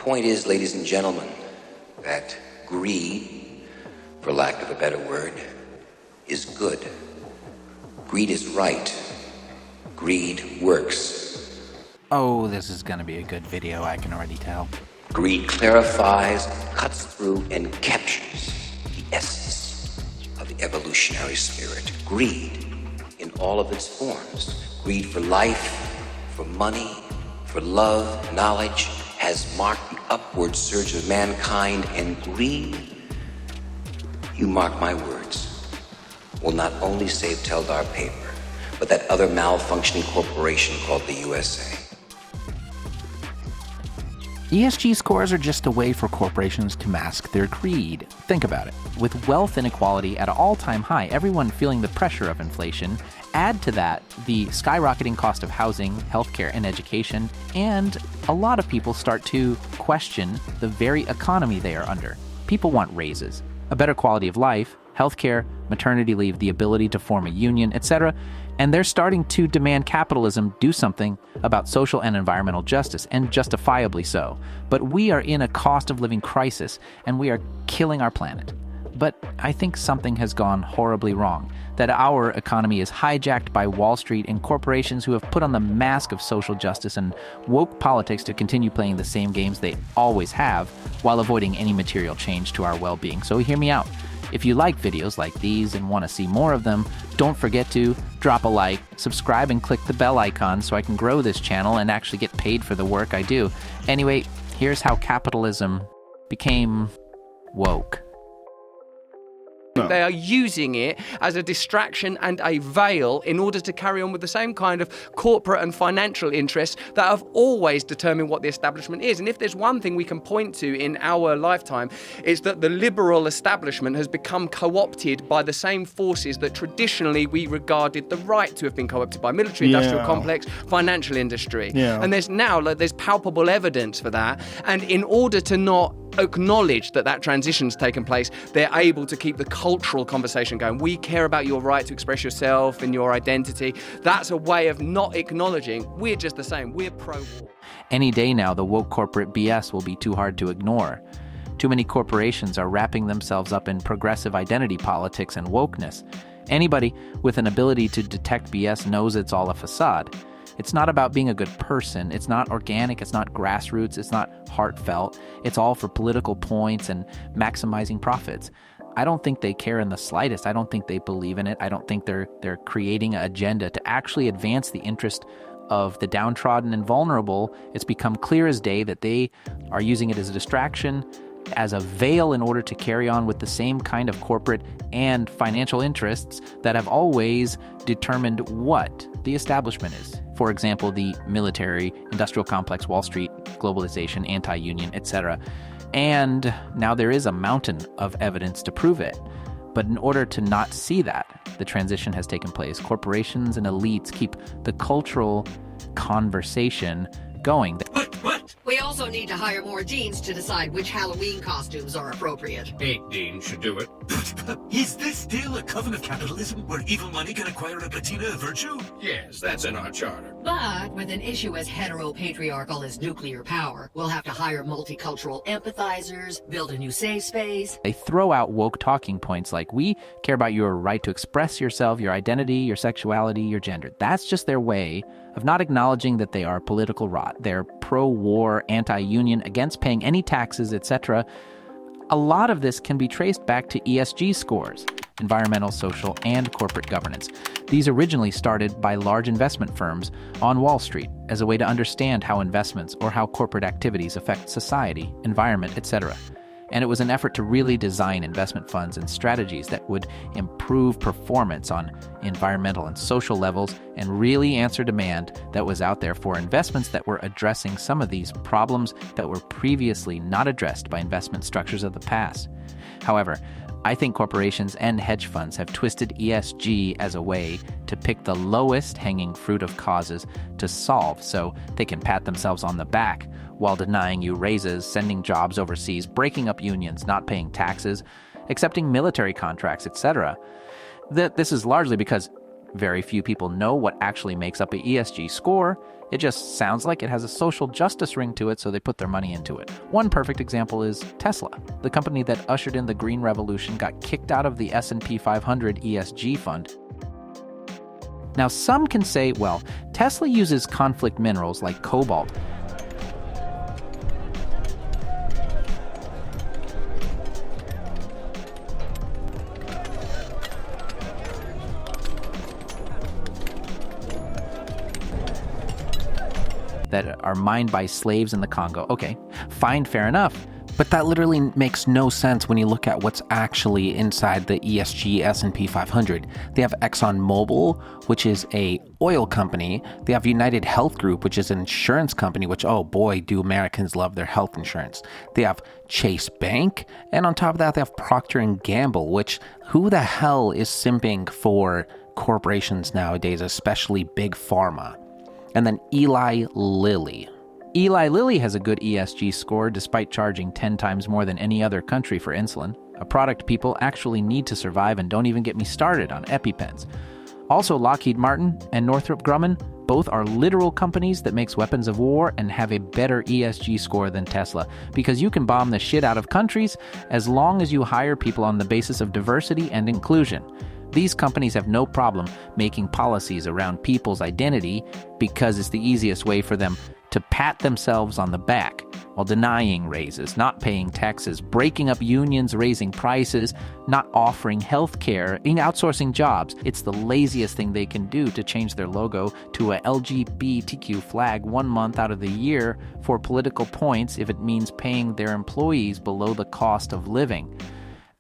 point is, ladies and gentlemen, that greed, for lack of a better word, is good. Greed is right. Greed works. Oh, this is going to be a good video, I can already tell. Greed clarifies, cuts through, and captures the essence of the evolutionary spirit. Greed in all of its forms. Greed for life, for money, for love, knowledge, has marked the upward surge of mankind, and greed, you mark my words, will not only save Teldar Paper, but that other malfunctioning corporation called the USA. ESG scores are just a way for corporations to mask their greed. Think about it. With wealth inequality at an all-time high, everyone feeling the pressure of inflation, add to that the skyrocketing cost of housing, healthcare, and education, and a lot of people start to question the very economy they are under. People want raises, a better quality of life, healthcare, maternity leave, the ability to form a union, etc., and they're starting to demand capitalism do something about social and environmental justice, and justifiably so. But we are in a cost of living crisis, and we are killing our planet. But I think something has gone horribly wrong, that our economy is hijacked by Wall Street and corporations who have put on the mask of social justice and woke politics to continue playing the same games they always have, while avoiding any material change to our well-being. So hear me out. If you like videos like these and want to see more of them, don't forget to drop a like, subscribe, and click the bell icon so I can grow this channel and actually get paid for the work I do. Anyway, here's how capitalism became woke. No. They are using it as a distraction and a veil in order to carry on with the same kind of corporate and financial interests that have always determined what the establishment is. And if there's one thing we can point to in our lifetime, it's that the liberal establishment has become co-opted by the same forces that traditionally we regarded the right to have been co-opted by: military, industrial complex, financial industry. And there's palpable evidence for that. And in order to not acknowledge that transition's taken place, they're able to keep the cultural conversation going. We care about your right to express yourself and your identity. That's a way of not acknowledging we're just the same. We're pro-war. Any day now, the woke corporate BS will be too hard to ignore. Too many corporations are wrapping themselves up in progressive identity politics and wokeness. Anybody with an ability to detect BS knows it's all a facade. It's not about being a good person. It's not organic. It's not grassroots. It's not heartfelt. It's all for political points and maximizing profits. I don't think they care in the slightest. I don't think they believe in it. I don't think they're creating an agenda to actually advance the interest of the downtrodden and vulnerable. It's become clear as day that they are using it as a distraction, as a veil, in order to carry on with the same kind of corporate and financial interests that have always determined what the establishment is. For example, the military, industrial complex, Wall Street, globalization, anti-union, etc. And now there is a mountain of evidence to prove it. But in order to not see that, the transition has taken place. Corporations and elites keep the cultural conversation going. What? We also need to hire more deans to decide which Halloween costumes are appropriate. 8 deans should do it. Is this still a coven of capitalism where evil money can acquire a patina of virtue? Yes, that's in our charter. But with an issue as heteropatriarchal as nuclear power, we'll have to hire multicultural empathizers, build a new safe space. They throw out woke talking points like, we care about your right to express yourself, your identity, your sexuality, your gender. That's just their way of not acknowledging that they are political rot. They're pro-war, anti-union, against paying any taxes, etc. A lot of this can be traced back to ESG scores, environmental, social, and corporate governance. These originally started by large investment firms on Wall Street as a way to understand how investments or how corporate activities affect society, environment, etc. And it was an effort to really design investment funds and strategies that would improve performance on environmental and social levels and really answer demand that was out there for investments that were addressing some of these problems that were previously not addressed by investment structures of the past. However, I think corporations and hedge funds have twisted ESG as a way to pick the lowest hanging fruit of causes to solve so they can pat themselves on the back while denying you raises, sending jobs overseas, breaking up unions, not paying taxes, accepting military contracts, etc. This is largely because very few people know what actually makes up an ESG score. It just sounds like it has a social justice ring to it, so they put their money into it. One perfect example is Tesla. The company that ushered in the green revolution got kicked out of the S&P 500 ESG fund. Now, some can say, well, Tesla uses conflict minerals like cobalt. That are mined by slaves in the Congo. Okay, fine, fair enough. But that literally makes no sense when you look at what's actually inside the ESG S&P 500. They have ExxonMobil, which is a oil company. They have United Health Group, which is an insurance company, which, oh boy, do Americans love their health insurance. They have Chase Bank, and on top of that, they have Procter & Gamble, which, who the hell is simping for corporations nowadays, especially big pharma? And then Eli Lilly. Eli Lilly has a good ESG score despite charging 10 times more than any other country for insulin, a product people actually need to survive, and don't even get me started on EpiPens. Also, Lockheed Martin and Northrop Grumman, both are literal companies that makes weapons of war and have a better ESG score than Tesla, because you can bomb the shit out of countries as long as you hire people on the basis of diversity and inclusion. These companies have no problem making policies around people's identity because it's the easiest way for them to pat themselves on the back while denying raises, not paying taxes, breaking up unions, raising prices, not offering health care, outsourcing jobs. It's the laziest thing they can do to change their logo to a LGBTQ flag 1 month out of the year for political points if it means paying their employees below the cost of living.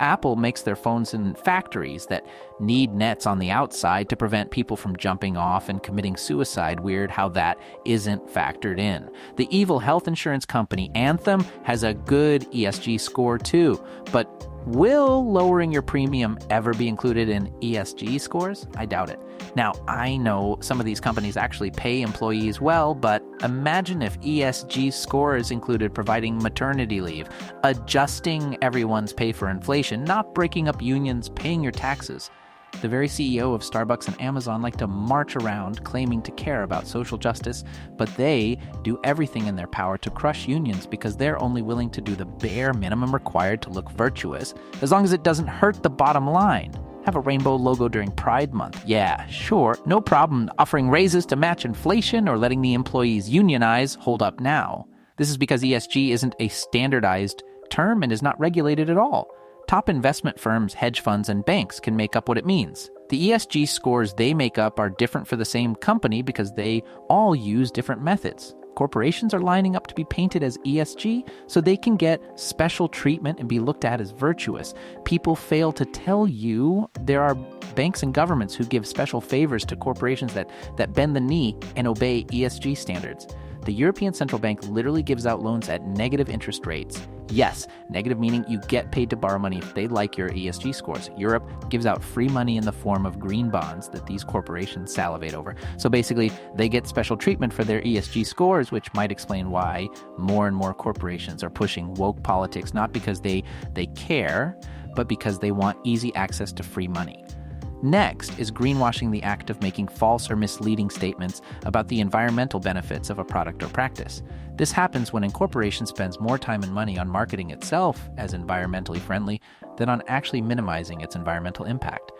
Apple makes their phones in factories that need nets on the outside to prevent people from jumping off and committing suicide. Weird how that isn't factored in. The evil health insurance company Anthem has a good ESG score too, but will lowering your premium ever be included in ESG scores? I doubt it. Now, I know some of these companies actually pay employees well, but imagine if ESG scores included providing maternity leave, adjusting everyone's pay for inflation, not breaking up unions, paying your taxes. The very CEO of Starbucks and Amazon like to march around claiming to care about social justice, but they do everything in their power to crush unions because they're only willing to do the bare minimum required to look virtuous, as long as it doesn't hurt the bottom line. Have a rainbow logo during Pride Month. Yeah, sure, no problem offering raises to match inflation or letting the employees unionize. Hold up now. This is because ESG isn't a standardized term and is not regulated at all. Top investment firms, hedge funds, and banks can make up what it means. The ESG scores they make up are different for the same company because they all use different methods. Corporations are lining up to be painted as ESG so they can get special treatment and be looked at as virtuous. People fail to tell you there are banks and governments who give special favors to corporations that bend the knee and obey ESG standards. The European Central Bank literally gives out loans at negative interest rates. Yes, negative meaning you get paid to borrow money if they like your ESG scores. Europe gives out free money in the form of green bonds that these corporations salivate over. So basically, they get special treatment for their ESG scores, which might explain why more and more corporations are pushing woke politics, not because they care, but because they want easy access to free money. Next is greenwashing, the act of making false or misleading statements about the environmental benefits of a product or practice. This happens when a corporation spends more time and money on marketing itself as environmentally friendly than on actually minimizing its environmental impact.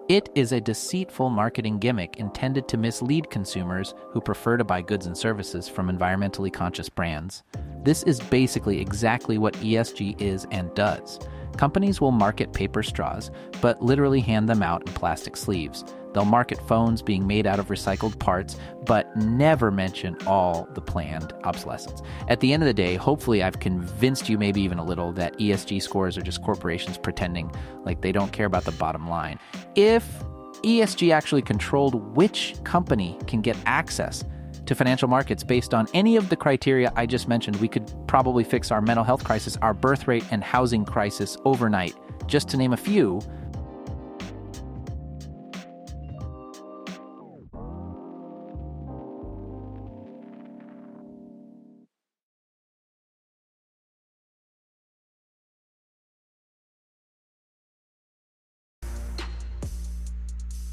It is a deceitful marketing gimmick intended to mislead consumers who prefer to buy goods and services from environmentally conscious brands. This is basically exactly what ESG is and does. Companies will market paper straws, but literally hand them out in plastic sleeves. They'll market phones being made out of recycled parts, but never mention all the planned obsolescence. At the end of the day, hopefully I've convinced you maybe even a little that ESG scores are just corporations pretending like they don't care about the bottom line. If ESG actually controlled which company can get access to financial markets based on any of the criteria I just mentioned, we could probably fix our mental health crisis, our birth rate, and housing crisis overnight, just to name a few.